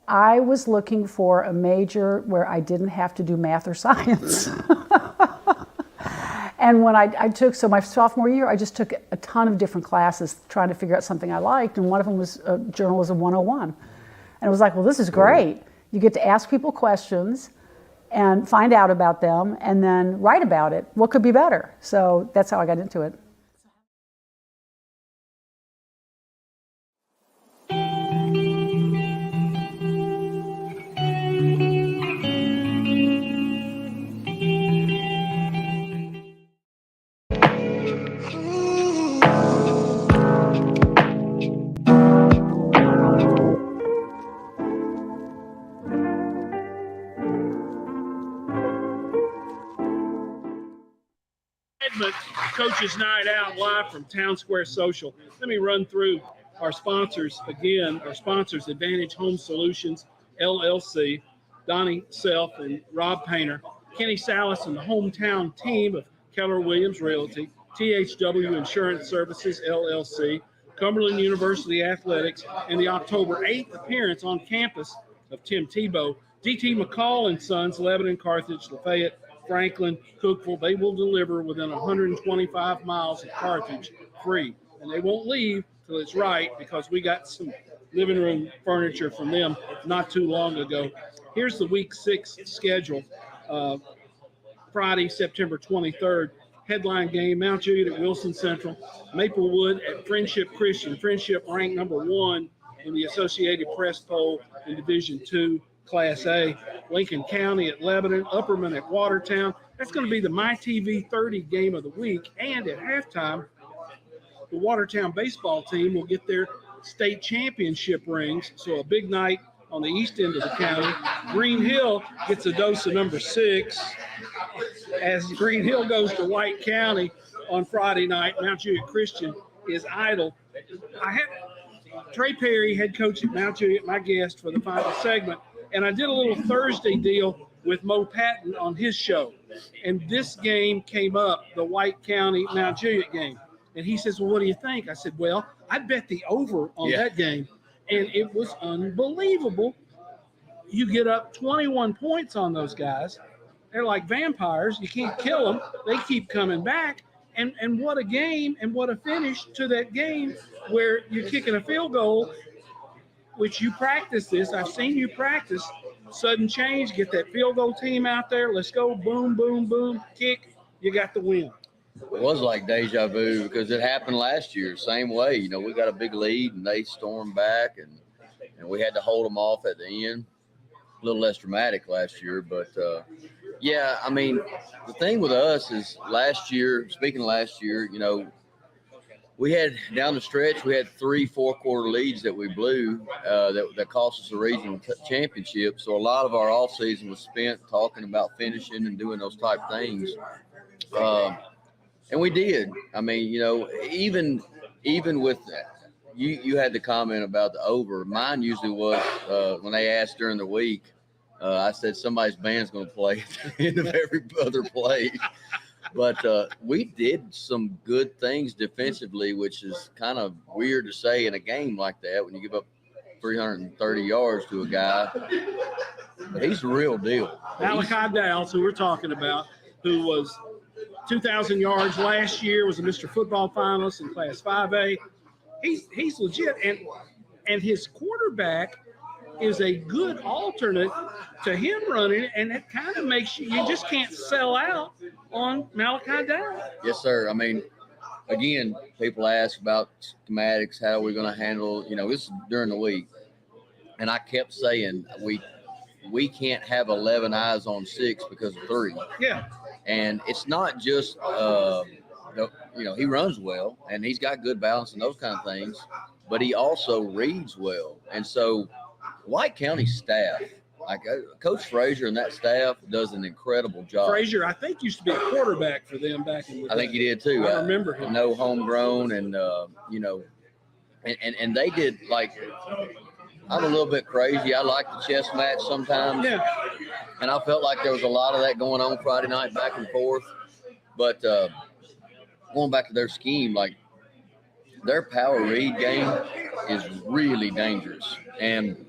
I was looking for a major where I didn't have to do math or science. And when I took, so my sophomore year, I just took a ton of different classes trying to figure out something I liked, and one of them was Journalism 101. And it was like, well, this is great. You get to ask people questions and find out about them and then write about it. What could be better? So that's how I got into it.
But Coach's Night Out live from Town Square Social. Let me run through our sponsors again. Our sponsors, Advantage Home Solutions, LLC, Donnie Self and Rob Painter, Kenny Salas and the hometown team of Keller Williams Realty, THW Insurance Services, LLC, Cumberland University Athletics, and the October 8th appearance on campus of Tim Tebow, DT McCall and Sons, Lebanon, Carthage, Lafayette, Franklin, Cookville. They will deliver within 125 miles of Carthage free. And they won't leave till it's right, because we got some living room furniture from them not too long ago. Here's the week 6 schedule. Friday, September 23rd. Headline game, Mount Juliet at Wilson Central, Maplewood at Friendship Christian. Friendship ranked number 1 in the Associated Press poll in Division II, Class A. Lincoln County at Lebanon, Upperman at Watertown. That's going to be the MyTV 30 game of the week. And at halftime, the Watertown baseball team will get their state championship rings. So a big night on the east end of the county. Green Hill gets a dose of number 6 as Green Hill goes to White County on Friday night. Mount Juliet Christian is idle. I had Trey Perry, head coach at Mount Juliet, my guest for the final segment, and I did a little Thursday deal with Mo Patton on his show. And this game came up, the White County Mount Juliet game. And he says, well, what do you think? I said, well, I bet the over on that game. And it was unbelievable. You get up 21 points on those guys. They're like vampires. You can't kill them. They keep coming back. And what a game and what a finish to that game where you're kicking a field goal, which you practice this. I've seen you practice. Sudden change, get that field goal team out there. Let's go. Boom, boom, boom. Kick. You got the win.
It was like deja vu because it happened last year. Same way. You know, we got a big lead and they stormed back and we had to hold them off at the end. A little less dramatic last year, but yeah, I mean, the thing with us is last year, speaking of last year, you know, we had down the stretch, we had 3 4-quarter leads that we blew that cost us a regional championship. So a lot of our off season was spent talking about finishing and doing those type things. And we did. I mean, you know, even with that, you had the comment about the over. Mine usually was when they asked during the week, I said somebody's band's going to play at the end of every other play. But we did some good things defensively, which is kind of weird to say in a game like that when you give up 330 yards to a guy. But he's the real deal.
Malachi Dowles, who we're talking about, who was 2,000 yards last year, was a Mr. Football finalist in Class 5A. He's legit, and his quarterback is a good alternate to him running, and it kind of makes you just can't sell out on Malachi Downs.
Yes, sir. I mean, again, people ask about schematics, how are we going to handle, you know, this is during the week, and I kept saying we can't have 11 eyes on 6 because of 3.
Yeah.
And it's not just, you know, he runs well and he's got good balance and those kind of things, but he also reads well. And so White County staff, like Coach Frazier and that staff does an incredible job.
Frazier, I think, used to be a quarterback for them back in the day.
I think he did too.
I remember him.
No homegrown and, you know, and they did like, I'm a little bit crazy. I like the chess match sometimes.
Yeah.
And I felt like there was a lot of that going on Friday night back and forth. But going back to their scheme, like their power read game is really dangerous. And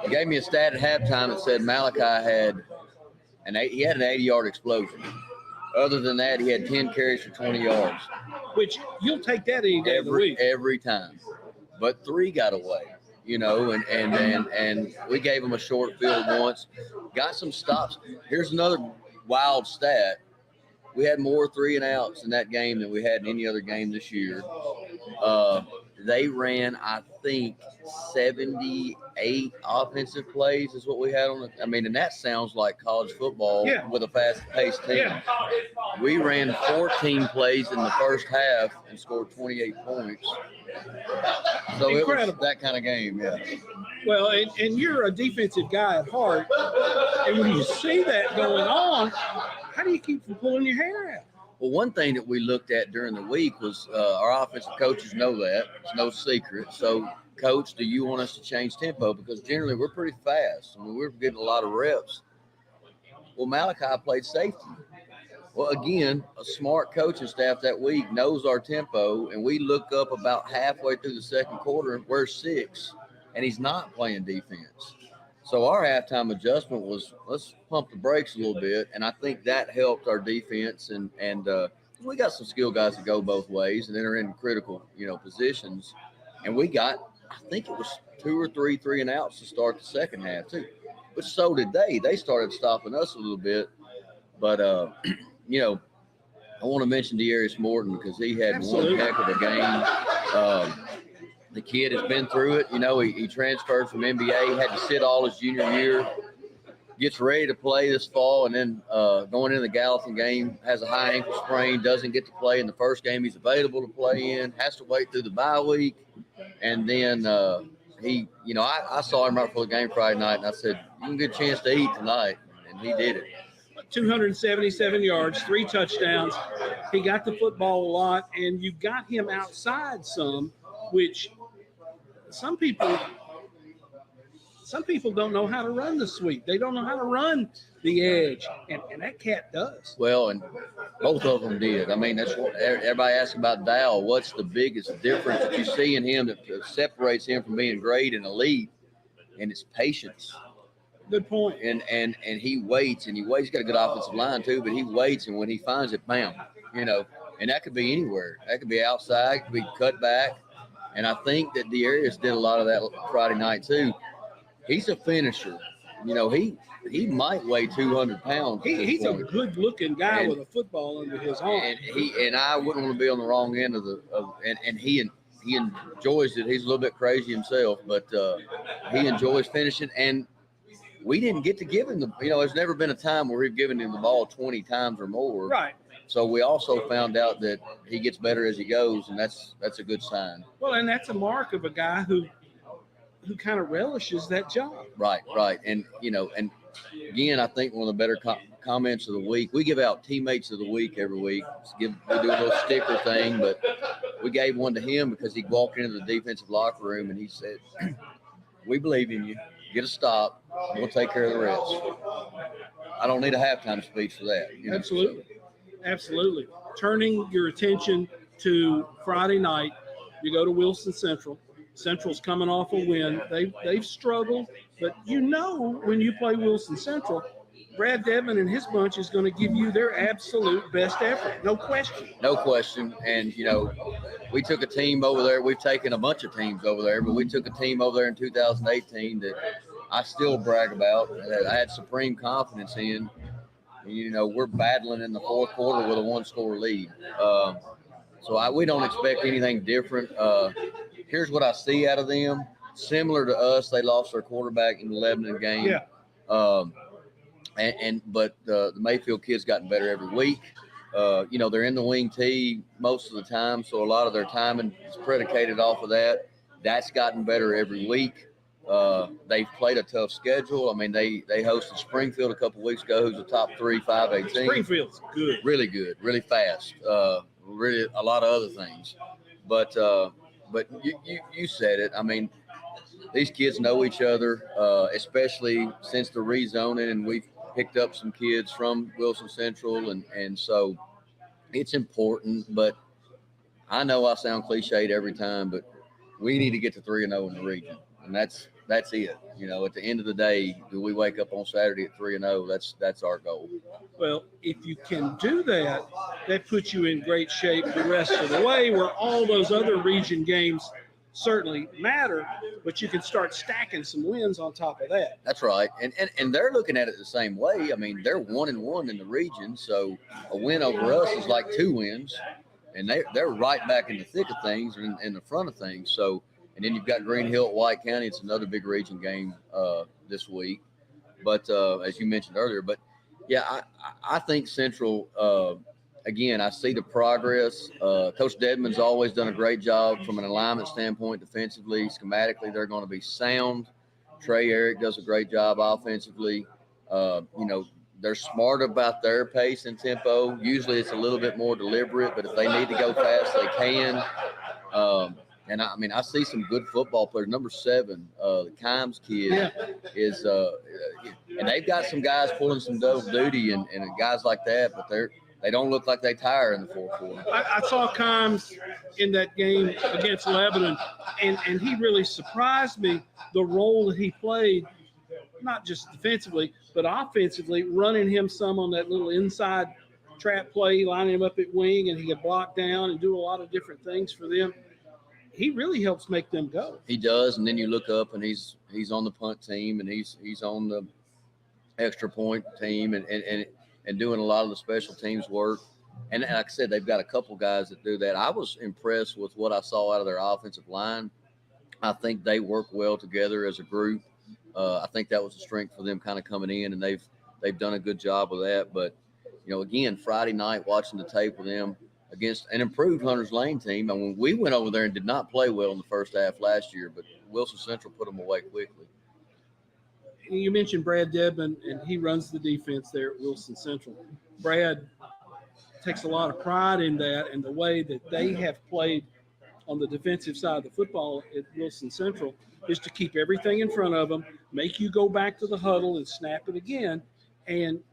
he gave me a stat at halftime that said Malachi had an 80-yard explosion. Other than that, he had 10 carries for 20 yards.
Which you'll take that any day of the week.
Every time. But 3 got away. You know, and we gave him a short field once, got some stops. Here's another wild stat. We had more 3-and-outs in that game than we had in any other game this year. They ran, I think, 78 offensive plays is what we had on it. I mean, and that sounds like college football with a fast-paced team. Yeah. We ran 14 plays in the first half and scored 28 points. So incredible. It was that kind of game, yeah.
Well, and you're a defensive guy at heart, and when you see that going on, how do you keep from pulling your hair out?
Well, one thing that we looked at during the week was our offensive coaches know that. It's no secret. So, coach, do you want us to change tempo? Because generally we're pretty fast. I mean, we're getting a lot of reps. Well, Malachi played safety. Well, again, a smart coaching staff that week knows our tempo, and we look up about halfway through the second quarter, we're 6, and he's not playing defense. So our halftime adjustment was, let's pump the brakes a little bit, and I think that helped our defense. And we got some skill guys that go both ways, and then are in critical, positions. And we got, I think it was 2 or 3 3-and-outs to start the second half too. But so did they. They started stopping us a little bit. But I want to mention Dearius Morton because he had one heck of a game. The kid has been through it. He transferred from NBA, had to sit all his junior year, gets ready to play this fall, and then going into the Gallatin game, has a high ankle sprain, doesn't get to play in the first game he's available to play in, has to wait through the bye week. And then I saw him right before the game Friday night, and I said, you can get a chance to eat tonight. And he did it.
277 yards, 3 touchdowns. He got the football a lot, and you got him outside some, which some people don't know how to run the sweep. They don't know how to run the edge, and that cat does.
Well, and both of them did. I mean, that's what everybody asks about Dow. What's the biggest difference that you see in him that separates him from being great and elite? And it's patience.
Good point.
And he waits, and he waits. He's got a good offensive line too, but he waits, and when he finds it, bam, and that could be anywhere. That could be outside, could be cut back. And I think that Dearius did a lot of that Friday night too. He's a finisher. He might weigh 200 pounds.
He's a good-looking guy with a football under his arm.
And I wouldn't want to be on the wrong end and he enjoys it. He's a little bit crazy himself, but he enjoys finishing. And we didn't get to give him there's never been a time where we've given him the ball 20 times or more.
Right.
So we also found out that he gets better as he goes, and that's a good sign.
Well, and that's a mark of a guy who kind of relishes that job.
Right. And and again, I think one of the better comments of the week, we give out teammates of the week every week. We do a little sticker thing, but we gave one to him because he walked into the defensive locker room and he said, "We believe in you. Get a stop. We'll take care of the rest." I don't need a halftime speech for that.
Absolutely. Turning your attention to Friday night, you go to Wilson Central. Central's coming off a win. They've struggled, but when you play Wilson Central, Brad Devin and his bunch is going to give you their absolute best effort. No question.
No question. And, we took a team over there. We've taken a bunch of teams over there, but we took a team over there in 2018 that I still brag about. That I had supreme confidence in. We're battling in the fourth quarter with a 1-score lead. So we don't expect anything different. Here's what I see out of them. Similar to us, they lost their quarterback in the Lebanon game.
Yeah.
But the Mayfield kids gotten better every week. They're in the wing tee most of the time, so a lot of their timing is predicated off of that. That's gotten better every week. They've played a tough schedule. I mean, they hosted Springfield a couple weeks ago, who's a top 3 5A team.
Springfield's good,
really fast. Really a lot of other things, but you said it. I mean, these kids know each other, especially since the rezoning, and we've picked up some kids from Wilson Central, and so it's important. But I know I sound cliched every time, but we need to get to 3-0 in the region, and that's it. At the end of the day, do we wake up on Saturday at 3-0? That's our goal.
Well, if you can do that, that puts you in great shape the rest of the way, where all those other region games certainly matter, but you can start stacking some wins on top of that.
That's right. And they're looking at it the same way. I mean, they're 1-1 in the region, so a win over us is like 2 wins, and they're right back in the thick of things and in the front of things. So, and then you've got Green Hill at White County. It's another big region game this week. But as you mentioned earlier, but yeah, I think Central, again, I see the progress. Coach Dedman's always done a great job from an alignment standpoint defensively. Schematically, they're going to be sound. Trey Eric does a great job offensively. they're smart about their pace and tempo. Usually it's a little bit more deliberate, but if they need to go fast, they can. And I see some good football players. Number 7, the Kimes kid is, and they've got some guys pulling some double duty and guys like that, but they don't look like they tire in the fourth quarter.
I saw Kimes in that game against Lebanon, and he really surprised me, the role that he played, not just defensively, but offensively, running him some on that little inside trap play, lining him up at wing, and he could block down and do a lot of different things for them. He really helps make them go.
He does, and then you look up and he's on the punt team and he's on the extra point team and doing a lot of the special teams work. And like I said, they've got a couple guys that do that. I was impressed with what I saw out of their offensive line. I think they work well together as a group. I think that was a strength for them kind of coming in, and they've done a good job with that. But, again, Friday night watching the tape with them against an improved Hunters Lane team. I mean, we went over there and did not play well in the first half last year, but Wilson Central put them away quickly.
You mentioned Brad Debman, and he runs the defense there at Wilson Central. Brad takes a lot of pride in that and the way that they have played on the defensive side of the football at Wilson Central is to keep everything in front of them, make you go back to the huddle and snap it again. And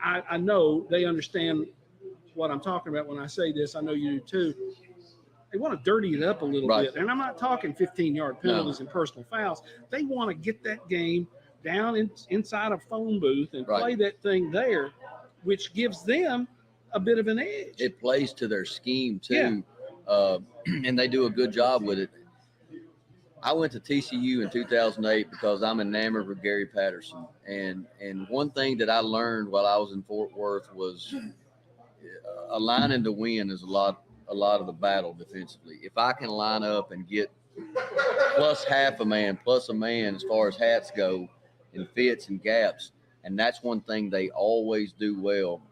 I know they understand what I'm talking about when I say this. I know you do too. They want to dirty it up a little bit. And I'm not talking 15-yard penalties and personal fouls. They want to get that game down inside a phone booth and play that thing there, which gives them a bit of an edge.
It plays to their scheme too, and they do a good job with it. I went to TCU in 2008 because I'm enamored with Gary Patterson. And one thing that I learned while I was in Fort Worth was a line to win is a lot of the battle defensively. If I can line up and get plus half a man, plus a man as far as hats go and fits and gaps, and that's one thing they always do well.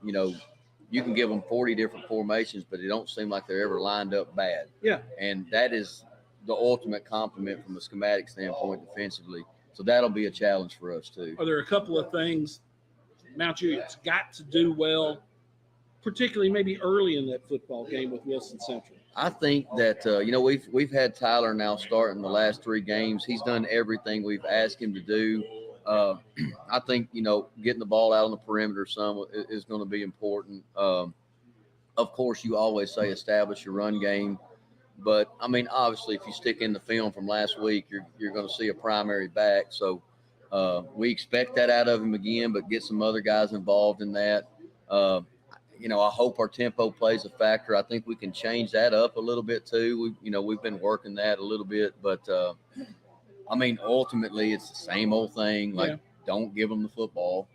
You can give them 40 different formations, but they don't seem like they're ever lined up bad.
Yeah.
And that is the ultimate compliment from a schematic standpoint defensively. So that'll be a challenge for us too.
Are there a couple of things Mount Juliet's got to do well, particularly maybe early in that football game with Wilson Central?
I think that we've had Tyler now starting the last 3 games. He's done everything we've asked him to do. I think getting the ball out on the perimeter some is going to be important. Of course, you always say establish your run game, but obviously, if you stick in the film from last week, you're going to see a primary back. So we expect that out of him again, but get some other guys involved in that. I hope our tempo plays a factor. I think we can change that up a little bit too. We've been working that a little bit, but ultimately it's the same old thing. Don't give them the football.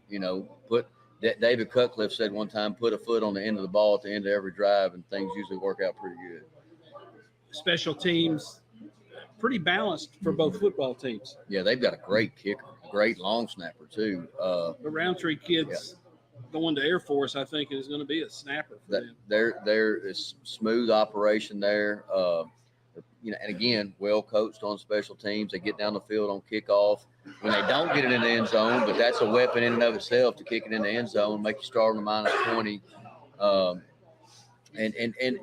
David Cutcliffe said one time, put a foot on the end of the ball at the end of every drive, and things usually work out pretty good.
Special teams, pretty balanced for both football teams.
Yeah, they've got a great kicker, great long snapper too.
The Roundtree kids going to Air Force, I think, is going to be a snapper for them.
There is smooth operation there. And again, well coached on special teams. They get down the field on kickoff. When they don't get it in the end zone, but that's a weapon in and of itself to kick it in the end zone, make you start on the -20. And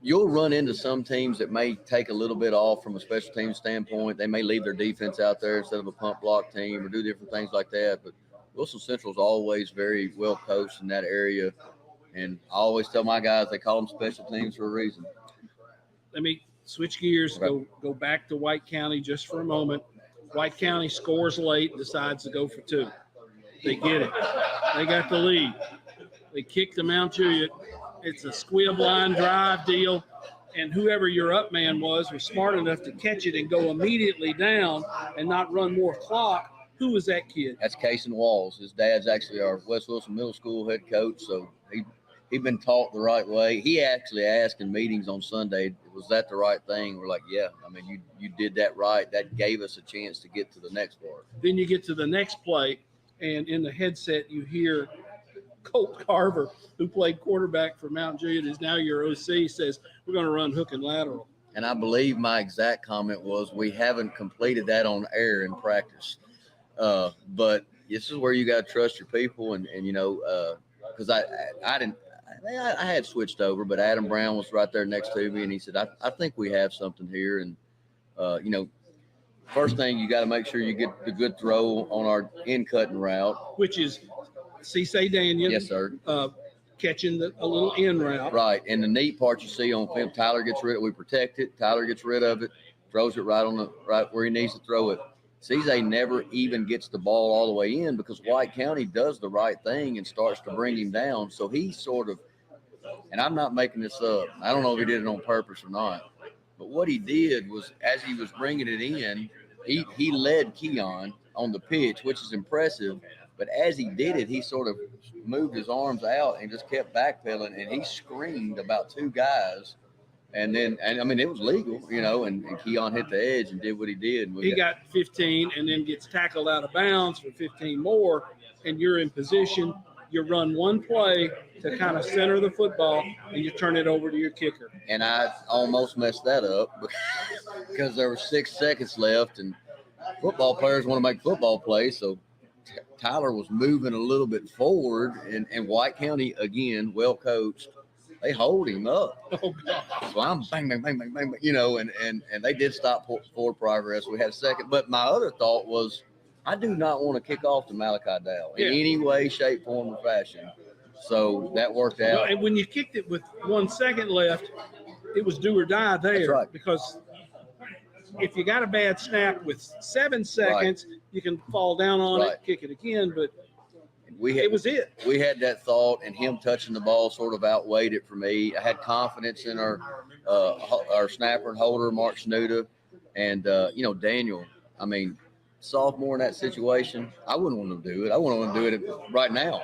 you'll run into some teams that may take a little bit off from a special team standpoint. They may leave their defense out there instead of a punt block team or do different things like that. But Wilson Central is always very well coached in that area. And I always tell my guys they call them special teams for a reason.
Let me switch gears, go back to White County just for a moment. White County scores late and decides to go for 2. They get it. They got the lead. They kick to Mount Juliet. It's a squib line drive deal, and whoever your up man was smart enough to catch it and go immediately down and not run more clock. Who was that kid?
That's Cason Walls. His dad's actually our West Wilson Middle School head coach, so he'd been taught the right way. He actually asked in meetings on Sunday, was that the right thing? We're like, yeah. You did that right. That gave us a chance to get to the next part.
Then you get to the next play, and in the headset you hear Colt Carver, who played quarterback for Mount Juliet, is now your OC, says, we're going to run hook and lateral.
And I believe my exact comment was, we haven't completed that on air in practice. But this is where you got to trust your people, and because I had switched over, but Adam Brown was right there next to me, and he said, I think we have something here, and first thing you got to make sure you get the good throw on our in cutting route,
which is C.Say Daniel.
Yes, sir.
Catching a little in route.
Right, and the neat part you see on film, Tyler gets rid of it. We protect it. Tyler gets rid of it, throws it right where he needs to throw it. Sept never even gets the ball all the way in because White County does the right thing and starts to bring him down. So he sort of, and I'm not making this up, I don't know if he did it on purpose or not, but what he did was as he was bringing it in, he led Keon on the pitch, which is impressive. But as he did it, he sort of moved his arms out and just kept backpedaling, and he screamed about two guys. And I mean, it was legal, and Keon hit the edge and did what he did.
He got 15 and then gets tackled out of bounds for 15 more, and you're in position. You run one play to kind of center the football, and you turn it over to your kicker.
And I almost messed that up because there were 6 seconds left, and football players want to make football plays, so Tyler was moving a little bit forward, and White County, again, well coached, they hold him up.
Oh, God.
So I'm bang, bang, bang, bang, bang, and they did stop forward progress. We had a second. But my other thought was, I do not want to kick off to Malachi Dow in any way, shape, form, or fashion. So that worked out.
Well, and when you kicked it with 1 second left, it was do or die there.
That's right.
Because if you got a bad snap with 7 seconds, you can fall down on it, kick it again, but it was it.
We had that thought, and him touching the ball sort of outweighed it for me. I had confidence in our snapper and holder, Mark Snuda, and Daniel. I mean, sophomore in that situation, I wouldn't want to do it. I wouldn't want to do it right now,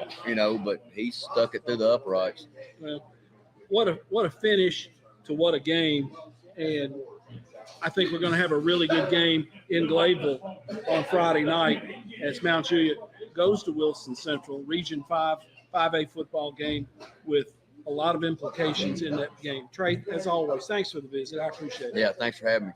but he stuck it through the uprights.
Well, what a finish to what a game, and I think we're going to have a really good game in Gladeville on Friday night as Mount Juliet goes to Wilson Central, Region 5, 5A football game with a lot of implications in that game. Trey, as always, thanks for the visit. I appreciate it.
Yeah, thanks for having me.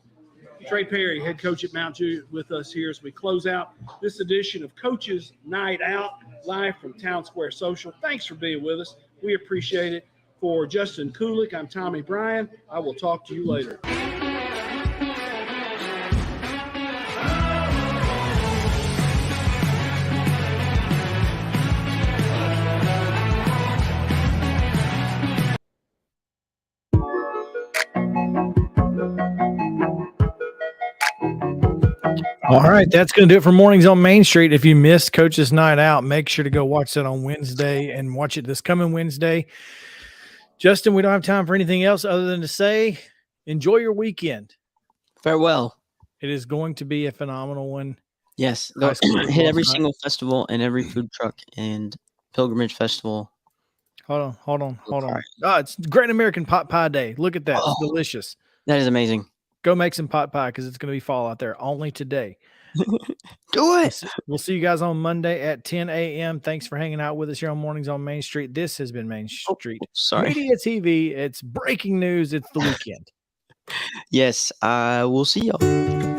Trey Perry, head coach at Mount Juliet, with us here as we close out this edition of Coach's Night Out, live from Town Square Social. Thanks for being with us. We appreciate it. For Justin Kulik, I'm Tommy Bryan. I will talk to you later.
All right, that's going to do it for Mornings on Main Street. If you missed Coach's Night Out, make sure to go watch that on Wednesday and watch it this coming Wednesday. Justin, we don't have time for anything else other than to say enjoy your weekend.
Farewell.
It is going to be a phenomenal one.
Yes. Go hit every single festival and every food truck and pilgrimage festival.
Hold on. Oh, it's Great American Pot Pie Day. Look at that. It's delicious.
That is amazing.
Go make some pot pie because it's going to be fall out there only today.
Do it.
We'll see you guys on Monday at 10 a.m. Thanks for hanging out with us here on Mornings on Main Street. This has been Main Street Media TV. It's breaking news. It's the weekend.
Yes, we'll see y'all.